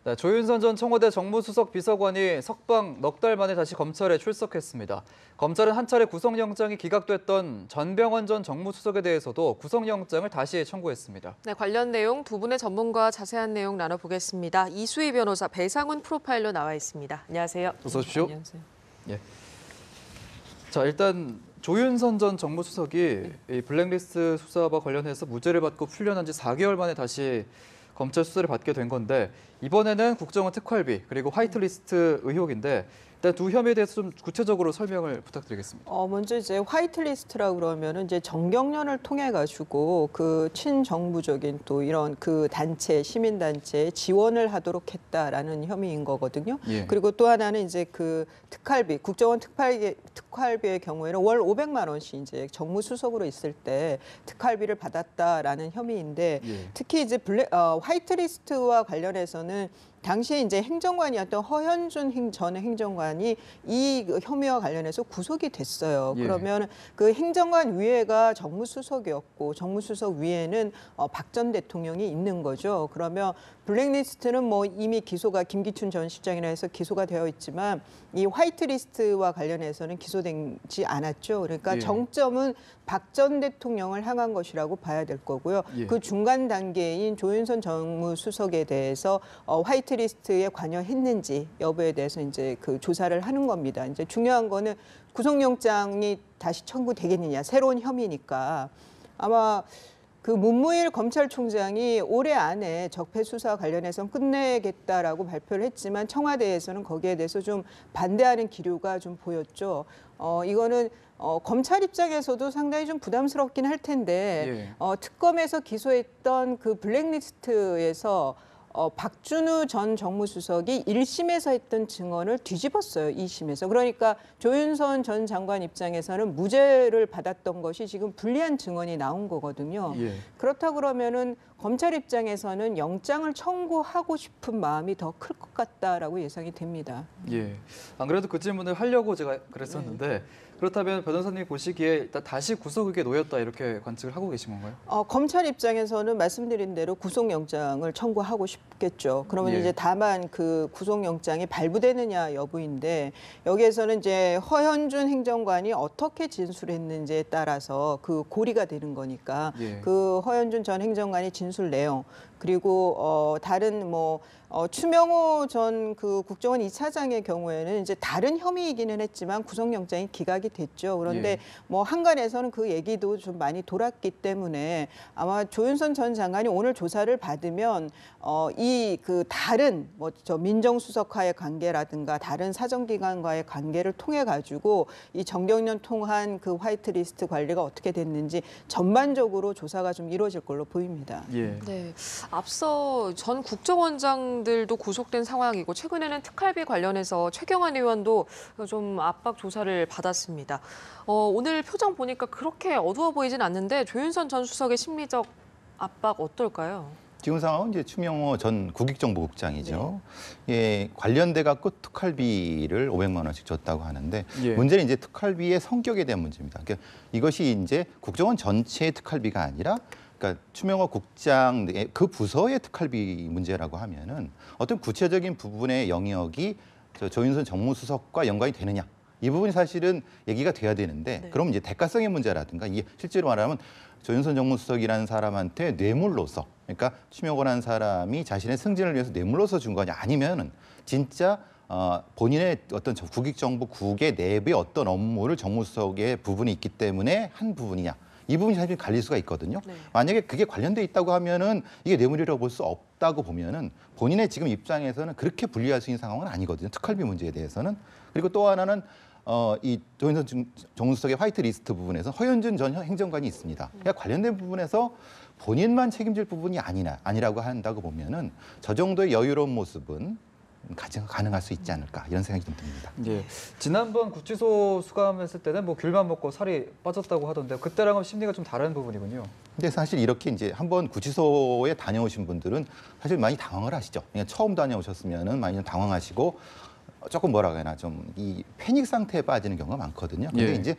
네, 조윤선 전 청와대 정무수석 비서관이 석방 넉 달 만에 다시 검찰에 출석했습니다. 검찰은 한 차례 구속영장이 기각됐던 전병헌 전 정무수석에 대해서도 구속영장을 다시 청구했습니다. 네, 관련 내용 두 분의 전문가와 자세한 내용 나눠보겠습니다. 이수희 변호사, 배상훈 프로파일러 나와 있습니다. 안녕하세요. 어서 오십시오. 안녕하세요. 예. 자, 일단 조윤선 전 정무수석이 이 블랙리스트 수사와 관련해서 무죄를 받고 풀려난 지 4개월 만에 다시 검찰 수사를 받게 된 건데 이번에는 국정원 특활비 그리고 화이트리스트 의혹인데 일단 두 혐의에 대해서 좀 구체적으로 설명을 부탁드리겠습니다. 먼저 이제 화이트리스트라고 그러면은 이제 정경련을 통해 가지고 그 친정부적인 또 이런 그 단체 시민단체에 지원을 하도록 했다라는 혐의인 거거든요. 예. 그리고 또 하나는 이제 그 특활비 국정원 특활비의 경우에는 월 500만 원씩 이제 정무수석으로 있을 때 특활비를 받았다라는 혐의인데 예. 특히 이제 화이트리스트와 관련해서는 당시에 이제 행정관이었던 허현준 전 행정관이 이 혐의와 관련해서 구속이 됐어요. 예. 그러면 그 행정관 위에가 정무수석이었고 정무수석 위에는 박 전 대통령이 있는 거죠. 그러면 블랙리스트는 뭐 이미 기소가 김기춘 전 실장이라 해서 기소가 되어 있지만 이 화이트리스트와 관련해서는 기소되지 않았죠. 그러니까 예. 정점은 박 전 대통령을 향한 것이라고 봐야 될 거고요. 예. 그 중간 단계인 조윤선 정무수석에 대해서 화이트리스트에 관여했는지 여부에 대해서 이제 그 조사를 하는 겁니다. 이제 중요한 거는 구속영장이 다시 청구되겠느냐, 새로운 혐의니까 아마 그 문무일 검찰총장이 올해 안에 적폐 수사 관련해서 끝내겠다라고 발표를 했지만 청와대에서는 거기에 대해서 좀 반대하는 기류가 좀 보였죠. 이거는 검찰 입장에서도 상당히 좀 부담스럽긴 할 텐데 특검에서 기소했던 그 블랙리스트에서 박준우 전 정무수석이 1심에서 했던 증언을 뒤집었어요. 2심에서. 그러니까 조윤선 전 장관 입장에서는 무죄를 받았던 것이 지금 불리한 증언이 나온 거거든요. 예. 그렇다 그러면은 검찰 입장에서는 영장을 청구하고 싶은 마음이 더 클 것 같다라고 예상이 됩니다. 예. 안 그래도 그 질문을 하려고 제가 그랬었는데 그렇다면 변호사님이 보시기에 일단 다시 구속의혹에 놓였다 이렇게 관측을 하고 계신 건가요? 검찰 입장에서는 말씀드린 대로 구속영장을 청구하고 싶겠죠. 그러면 예. 이제 다만 그 구속영장이 발부되느냐 여부인데 여기에서는 이제 허현준 행정관이 어떻게 진술했는지에 따라서 그 고리가 되는 거니까 예. 그 허현준 전 행정관이 진술 내용 그리고 다른 뭐 추명호 전 그 국정원 2차장의 경우에는 이제 다른 혐의이기는 했지만 구속영장이 기각이 됐죠. 그런데 뭐 한간에서는 그 얘기도 좀 많이 돌았기 때문에 아마 조윤선 전 장관이 오늘 조사를 받으면 이 그 다른 뭐 저 민정수석과의 관계라든가 다른 사정기관과의 관계를 통해 가지고 이 정경련 통한 그 화이트리스트 관리가 어떻게 됐는지 전반적으로 조사가 좀 이루어질 걸로 보입니다. 예. 네, 앞서 전 국정원장들도 구속된 상황이고 최근에는 특활비 관련해서 최경환 의원도 좀 압박 조사를 받았습니다. 오늘 표정 보니까 그렇게 어두워 보이진 않는데 조윤선 전 수석의 심리적 압박 어떨까요? 지금 상황은 이제 추명호 전 국익정보국장이죠. 예, 관련돼 갖고 특활비를 500만 원씩 줬다고 하는데 문제는 이제 특활비의 성격에 대한 문제입니다. 그러니까 이것이 이제 국정원 전체의 특활비가 아니라 그러니까 추명호 국장 그 부서의 특활비 문제라고 하면은 어떤 구체적인 부분의 영역이 조윤선 정무수석과 연관이 되느냐. 이 부분이 사실은 얘기가 돼야 되는데 그럼 이제 대가성의 문제라든가 이게 실제로 말하면 조윤선 정무수석이라는 사람한테 뇌물로서 그러니까 추명호라는 사람이 자신의 승진을 위해서 뇌물로서 준 거냐 아니면은 진짜 본인의 어떤 국익정보국의 내부의 어떤 업무를 정무수석의 부분이 있기 때문에 한 부분이냐. 이 부분이 사실 갈릴 수가 있거든요. 만약에 그게 관련돼 있다고 하면은 이게 뇌물이라고 볼 수 없다고 보면은 본인의 지금 입장에서는 그렇게 분리할 수 있는 상황은 아니거든요. 특활비 문제에 대해서는. 그리고 또 하나는 이 조윤선 정무수석의 화이트리스트 부분에서 허현준 전 행정관이 있습니다. 그러니까 관련된 부분에서 본인만 책임질 부분이 아니라고 한다고 보면은 저 정도의 여유로운 모습은 가능할 수 있지 않을까 이런 생각이 좀 듭니다. 예. 지난번 구치소 수감했을 때는 뭐 귤만 먹고 살이 빠졌다고 하던데 그때랑은 심리가 좀 다른 부분이군요. 근데 사실 이렇게 이제 한번 구치소에 다녀오신 분들은 사실 많이 당황을 하시죠. 그냥 처음 다녀오셨으면은 많이 당황하시고 조금 뭐라고 해야 하나 좀 이 패닉 상태에 빠지는 경우가 많거든요. 근데 이제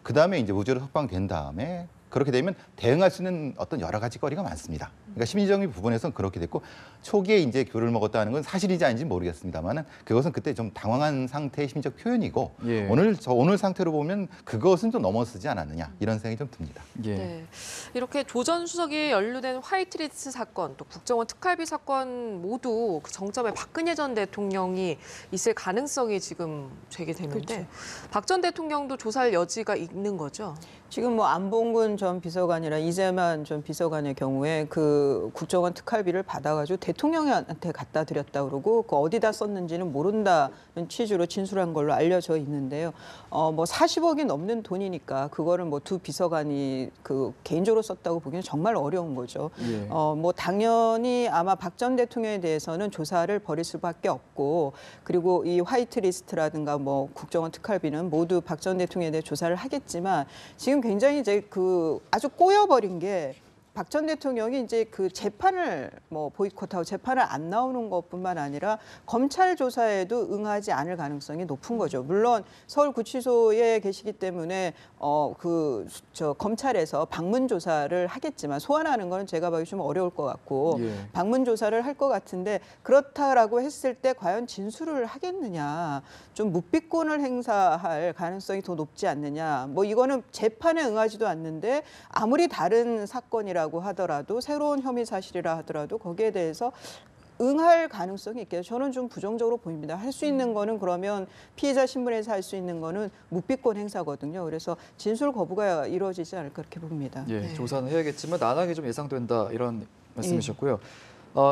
그다음에 이제 무죄로 석방된 다음에 그렇게 되면 대응할 수 있는 어떤 여러 가지 거리가 많습니다. 그러니까 심리적인 부분에서는 그렇게 됐고 초기에 이제 귤을 먹었다는 건 사실인지 아닌지 모르겠습니다만은 그것은 그때 좀 당황한 상태의 심리적 표현이고 예. 오늘 상태로 보면 그것은 좀 넘어서지 않았느냐 이런 생각이 좀 듭니다. 예. 네. 이렇게 조 전 수석이 연루된 화이트리스트 사건, 또 국정원 특활비 사건 모두 그 정점에 박근혜 전 대통령이 있을 가능성이 지금 제기되는데 박 전 대통령도 조사할 여지가 있는 거죠? 지금 뭐 안봉근 전 비서관이나 이재만 전 비서관의 경우에 그 국정원 특활비를 받아가지고 대통령한테 갖다 드렸다 그러고 그 어디다 썼는지는 모른다는 취지로 진술한 걸로 알려져 있는데요. 뭐 40억이 넘는 돈이니까 그거를 뭐 두 비서관이 그 개인적으로 썼다고 보기는 정말 어려운 거죠. 예. 뭐 당연히 아마 박 전 대통령에 대해서는 조사를 벌일 수밖에 없고 그리고 이 화이트리스트라든가 뭐 국정원 특활비는 모두 박 전 대통령에 대해 조사를 하겠지만 지금 굉장히 이제 그 아주 꼬여버린 게 박 전 대통령이 이제 그 재판을 뭐 보이콧하고 재판을 안 나오는 것뿐만 아니라 검찰 조사에도 응하지 않을 가능성이 높은 거죠. 물론 서울구치소에 계시기 때문에 검찰에서 방문 조사를 하겠지만 소환하는 거는 제가 보기 좀 어려울 것 같고 예. 방문 조사를 할 것 같은데 그렇다라고 했을 때 과연 진술을 하겠느냐, 좀 묵비권을 행사할 가능성이 더 높지 않느냐. 뭐 이거는 재판에 응하지도 않는데 아무리 다른 사건이라고 하더라도 새로운 혐의 사실이라 하더라도 거기에 대해서 응할 가능성이 있겠죠. 저는 좀 부정적으로 보입니다. 할 수 있는 거는 그러면 피해자 신분에서 할 수 있는 거는 묵비권 행사거든요. 그래서 진술 거부가 이루어지지 않을까 그렇게 봅니다. 예, 네. 조사는 해야겠지만 난항이 좀 예상된다 이런 말씀이셨고요.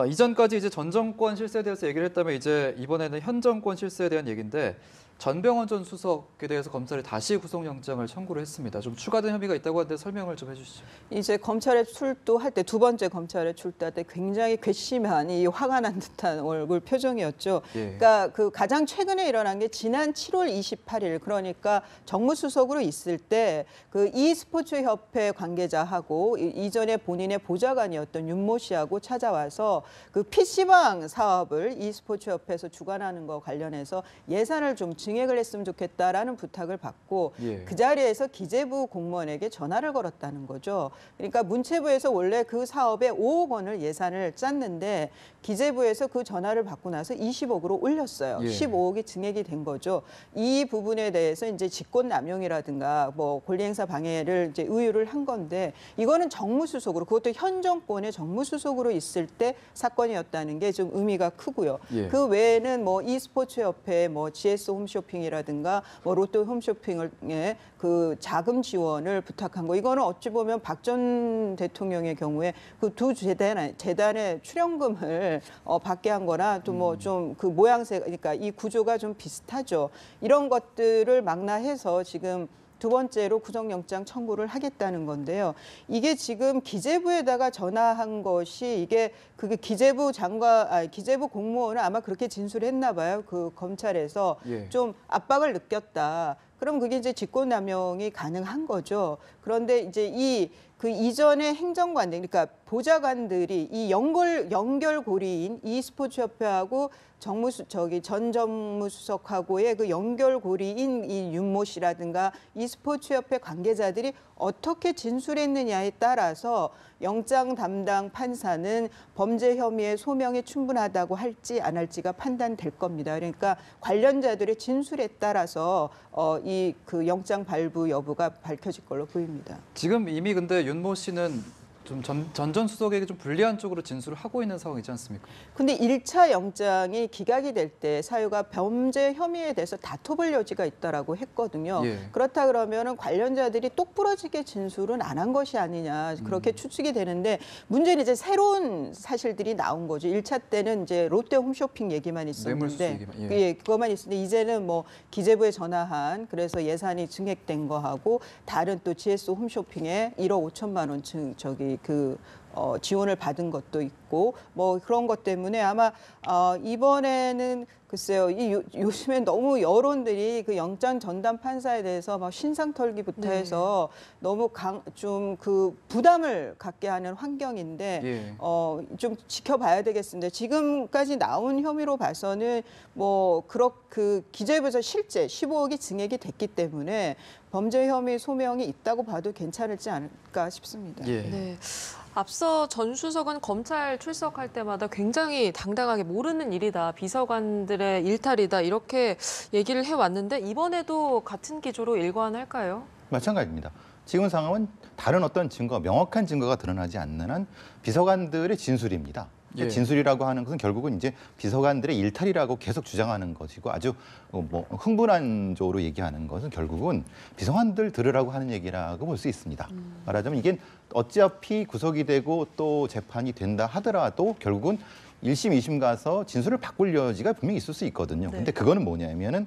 이전까지 이제 전 정권 실세에 대해서 얘기를 했다면 이제 이번에는 현 정권 실세에 대한 얘기인데 전병헌 전 수석에 대해서 검찰이 다시 구속영장을 청구를 했습니다. 좀 추가된 혐의가 있다고 하는데 설명을 좀 해주시죠. 이제 검찰에 출두할 때 두 번째 검찰에 출두할 때 굉장히 괘씸한 이 화가 난 듯한 얼굴 표정이었죠. 예. 그러니까 그 가장 최근에 일어난 게 지난 7월 28일 그러니까 정무수석으로 있을 때 그 e스포츠 협회 관계자하고 이전에 본인의 보좌관이었던 윤모 씨하고 찾아와서 그 PC방 사업을 e스포츠 협회에서 주관하는 거 관련해서 예산을 좀 증액을 했으면 좋겠다라는 부탁을 받고 예. 그 자리에서 기재부 공무원에게 전화를 걸었다는 거죠. 그러니까 문체부에서 원래 그 사업에 5억 원을 예산을 짰는데 기재부에서 그 전화를 받고 나서 20억으로 올렸어요. 예. 15억이 증액이 된 거죠. 이 부분에 대해서 이제 직권남용이라든가 뭐 권리행사 방해를 이제 의유를 한 건데 이거는 정무수석으로 그것도 현 정권의 정무수석으로 있을 때 사건이었다는 게 좀 의미가 크고요. 예. 그 외에는 뭐 e스포츠 협회, 뭐 GS 홈쇼핑이라든가 뭐 롯데 홈쇼핑을 그 자금 지원을 부탁한 거 이거는 어찌 보면 박 전 대통령의 경우에 그 두 재단의 출연금을 받게 한 거나 또 뭐 좀 그 모양새 그러니까 이 구조가 좀 비슷하죠. 이런 것들을 망라해서 지금 두 번째로 구속영장 청구를 하겠다는 건데요. 이게 지금 기재부에다가 전화한 것이 이게 그게 기재부 공무원은 아마 그렇게 진술했나 봐요. 그 검찰에서 예. 좀 압박을 느꼈다. 그럼 그게 이제 직권남용이 가능한 거죠. 그런데 이제 그 이전의 행정관들, 그러니까 보좌관들이 이 연결고리인 e스포츠협회하고 전 정무수석하고의 그 연결고리인 이 윤모 씨라든가 e스포츠협회 관계자들이 어떻게 진술했느냐에 따라서 영장 담당 판사는 범죄 혐의의 소명이 충분하다고 할지 안 할지가 판단될 겁니다. 그러니까 관련자들의 진술에 따라서 이 그 영장 발부 여부가 밝혀질 걸로 보입니다. 지금 이미 근데 윤모 씨는 좀 전 수석에게 좀 불리한 쪽으로 진술을 하고 있는 상황이지 않습니까? 근데 1차 영장이 기각이 될 때 사유가 범죄 혐의에 대해서 다퉈볼 여지가 있다라고 했거든요. 예. 그렇다 그러면은 관련자들이 똑부러지게 진술은 안 한 것이 아니냐 그렇게 추측이 되는데 문제는 이제 새로운 사실들이 나온 거죠. 1차 때는 이제 롯데 홈쇼핑 얘기만 뇌물수수 있었는데 얘기만, 예. 그것만 있었는데 이제는 뭐 기재부에 전화한 그래서 예산이 증액된 거하고 다른 또 GS 홈쇼핑에 1억 5천만 원 지원을 받은 것도 있고 뭐 그런 것 때문에 아마 이번에는 글쎄요, 요즘에 너무 여론들이 그 영장 전담 판사에 대해서 막 신상 털기부터 해서 너무 좀 그 부담을 갖게 하는 환경인데 예. 좀 지켜봐야 되겠습니다. 지금까지 나온 혐의로 봐서는 뭐 그 기재부에서 실제 15억이 증액이 됐기 때문에 범죄 혐의 소명이 있다고 봐도 괜찮을지 않을까 싶습니다. 예. 네. 앞서 전 수석은 검찰 출석할 때마다 굉장히 당당하게 모르는 일이다, 비서관들의 일탈이다 이렇게 얘기를 해왔는데 이번에도 같은 기조로 일관할까요? 마찬가지입니다. 지금 상황은 다른 어떤 증거, 명확한 증거가 드러나지 않는 한 비서관들의 진술입니다. 예. 진술이라고 하는 것은 결국은 이제 비서관들의 일탈이라고 계속 주장하는 것이고 아주 뭐 흥분한 쪽으로 얘기하는 것은 결국은 비서관들 들으라고 하는 얘기라고 볼 수 있습니다. 말하자면 이게 어차피 구속이 되고 또 재판이 된다 하더라도 결국은 1심, 2심 가서 진술을 바꿀 여지가 분명히 있을 수 있거든요. 네. 근데 그거는 뭐냐면은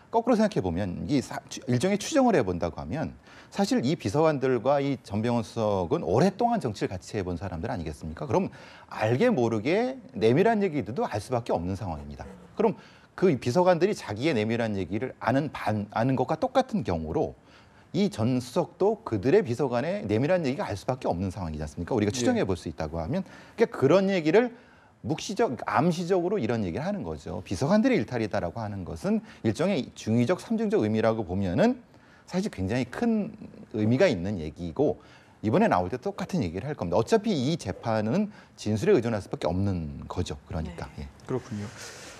거꾸로 생각해 보면 이 일종의 추정을 해본다고 하면 사실 이 비서관들과 이 전병헌 수석은 오랫동안 정치를 같이 해본 사람들 아니겠습니까? 그럼 알게 모르게 내밀한 얘기들도 알 수밖에 없는 상황입니다. 그럼 그 비서관들이 자기의 내밀한 얘기를 아는 것과 똑같은 경우로 이 전 수석도 그들의 비서관의 내밀한 얘기가 알 수밖에 없는 상황이지 않습니까? 우리가 추정해 볼 수 있다고 하면 그러니까 그런 얘기를 암시적으로 이런 얘기를 하는 거죠. 비서관들의 일탈이다라고 하는 것은 일종의 중의적, 삼중적 의미라고 보면은 사실 굉장히 큰 의미가 있는 얘기고 이번에 나올 때 똑같은 얘기를 할 겁니다. 어차피 이 재판은 진술에 의존할 수밖에 없는 거죠. 그러니까. 예. 그렇군요.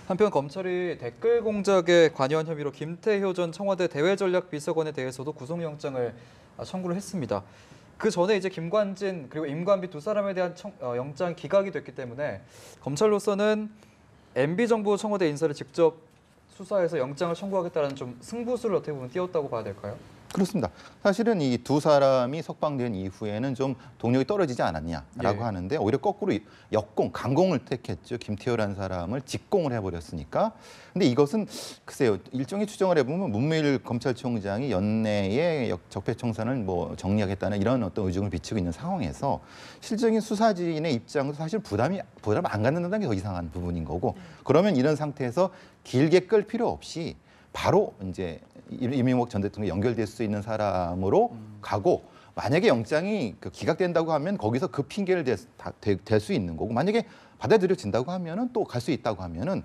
한편 검찰이 댓글 공작에 관여한 혐의로 김태효 전 청와대 대외전략비서관에 대해서도 구속영장을 청구를 했습니다. 그 전에 이제 김관진 그리고 임관비 두 사람에 대한 영장 기각이 됐기 때문에 검찰로서는 MB 정부 청와대 인사를 직접 수사해서 영장을 청구하겠다는 좀 승부수를 어떻게 보면 띄웠다고 봐야 될까요? 그렇습니다. 사실은 이 두 사람이 석방된 이후에는 좀 동력이 떨어지지 않았냐라고 예. 하는데 오히려 거꾸로 강공을 택했죠. 김태효라는 사람을 직공을 해버렸으니까. 근데 이것은 글쎄요. 일종의 추정을 해보면 문무일 검찰총장이 연내에 적폐청산을 뭐 정리하겠다는 이런 어떤 의중을 비치고 있는 상황에서 실질적인 수사진의 입장도 사실 부담 안 갖는다는 게 더 이상한 부분인 거고 그러면 이런 상태에서 길게 끌 필요 없이 바로 이제 이명박 전 대통령이 연결될 수 있는 사람으로 가고 만약에 영장이 기각된다고 하면 거기서 그 핑계를 댈 수 있는 거고 만약에 받아들여진다고 하면은 또 갈 수 있다고 하면은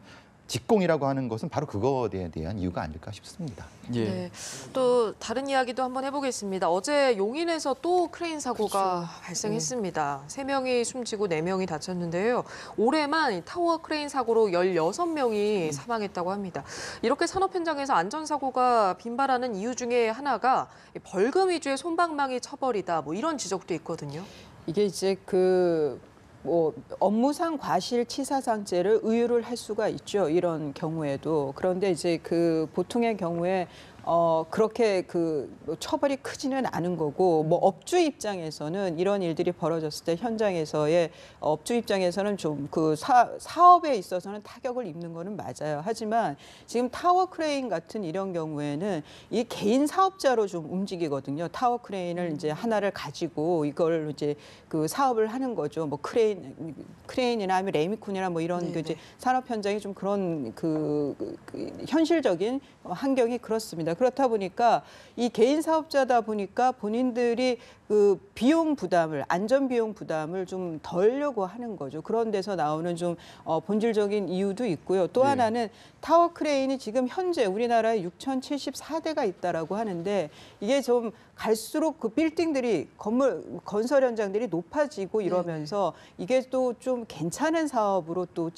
직공이라고 하는 것은 바로 그거에 대한 이유가 아닐까 싶습니다. 예. 네. 또 다른 이야기도 한번 해보겠습니다. 어제 용인에서 또 크레인 사고가 발생했습니다. 3명이 숨지고 4명이 다쳤는데요. 올해만 타워 크레인 사고로 16명이 사망했다고 합니다. 이렇게 산업 현장에서 안전사고가 빈발하는 이유 중에 하나가 벌금 위주의 솜방망이 처벌이다. 뭐 이런 지적도 있거든요. 이게 이제 뭐 업무상 과실치사상죄를 의유를 할 수가 있죠. 이런 경우에도. 그런데 이제 보통의 경우에 그렇게 뭐 처벌이 크지는 않은 거고 뭐 업주 입장에서는 이런 일들이 벌어졌을 때 현장에서의 업주 입장에서는 좀 사업에 있어서는 타격을 입는 거는 맞아요. 하지만 지금 타워 크레인 같은 이런 경우에는 이 개인 사업자로 좀 움직이거든요. 타워 크레인을 이제 하나를 가지고 이걸 이제 사업을 하는 거죠. 뭐 크레인이나 아니면 레미콘이나 뭐 이런 이제 산업 현장이 좀 그런 현실적인 환경이 그렇습니다. 그렇다 보니까 이 개인 사업자다 보니까 본인들이 비용 부담을 안전 비용 부담을 좀 덜려고 하는 거죠. 그런 데서 나오는 좀 본질적인 이유도 있고요. 또 하나는 타워 크레인이 지금 현재 우리나라에 6,074대가 있다라고 하는데 이게 좀 갈수록 빌딩들이 건설 현장들이 높아지고 이러면서 이게 또 좀 괜찮은 사업으로 또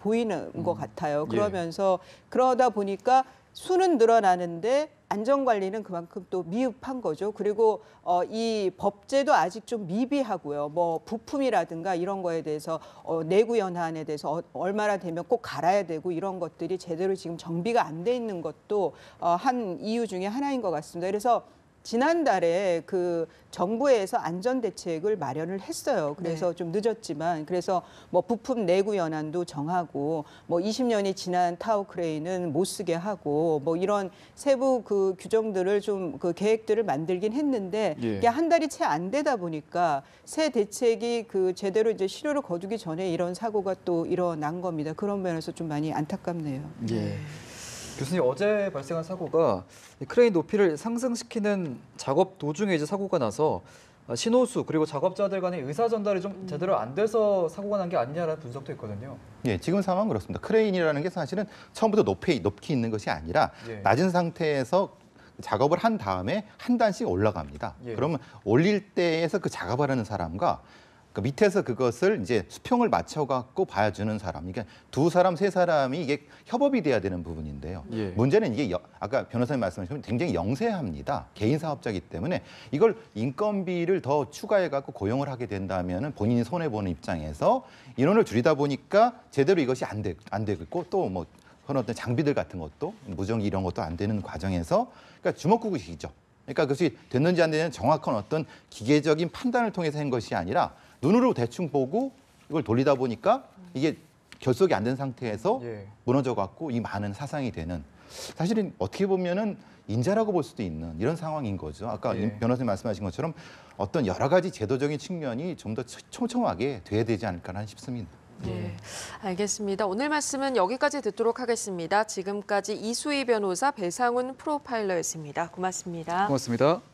보이는 것 같아요. 그러면서 그러다 보니까 수는 늘어나는데 안전관리는 그만큼 또 미흡한 거죠. 그리고 이 법제도 아직 좀 미비하고요. 뭐 부품이라든가 이런 거에 대해서 내구 연한에 대해서 얼마나 되면 꼭 갈아야 되고 이런 것들이 제대로 지금 정비가 안 돼 있는 것도 한 이유 중에 하나인 것 같습니다. 그래서 지난달에 그 정부에서 안전 대책을 마련을 했어요. 그래서 좀 늦었지만 그래서 뭐 부품 내구 연한도 정하고 뭐 20년이 지난 타워 크레인은 못 쓰게 하고 뭐 이런 세부 그 규정들을 좀 그 계획들을 만들긴 했는데 이게 한 달이 채 안 되다 보니까 새 대책이 그 제대로 이제 실효를 거두기 전에 이런 사고가 또 일어난 겁니다. 그런 면에서 좀 많이 안타깝네요. 예. 교수님, 어제 발생한 사고가 크레인 높이를 상승시키는 작업 도중에 이제 사고가 나서 신호수 그리고 작업자들 간의 의사 전달이 좀 제대로 안 돼서 사고가 난 게 아니냐라는 분석도 있거든요. 예, 지금 상황은 그렇습니다. 크레인이라는 게 사실은 처음부터 높이 있는 것이 아니라 낮은 상태에서 작업을 한 다음에 한 단씩 올라갑니다. 그러면 올릴 때에서 그 작업을 하는 사람과 그 밑에서 그것을 이제 수평을 맞춰갖고 봐주는 사람, 그러니까 두 사람, 세 사람이 이게 협업이 돼야 되는 부분인데요. 문제는 이게 아까 변호사님 말씀하신 굉장히 영세합니다. 개인 사업자이기 때문에 이걸 인건비를 더 추가해갖고 고용을 하게 된다면은 본인이 손해 보는 입장에서 인원을 줄이다 보니까 제대로 이것이 안 되고 있고 또 뭐 그런 어떤 장비들 같은 것도 무전기 이런 것도 안 되는 과정에서 그러니까 주먹구구식이죠. 그러니까 그것이 됐는지 안 되는 정확한 어떤 기계적인 판단을 통해서 한 것이 아니라 눈으로 대충 보고 이걸 돌리다 보니까 이게 결속이 안 된 상태에서 무너져 갖고 이 많은 사상이 되는 사실은 어떻게 보면은 인자라고 볼 수도 있는 이런 상황인 거죠. 아까 변호사님 말씀하신 것처럼 어떤 여러 가지 제도적인 측면이 좀 더 촘촘하게 돼야 되지 않을까 싶습니다. 네, 알겠습니다. 오늘 말씀은 여기까지 듣도록 하겠습니다. 지금까지 이수희 변호사, 배상훈 프로파일러였습니다. 고맙습니다. 고맙습니다.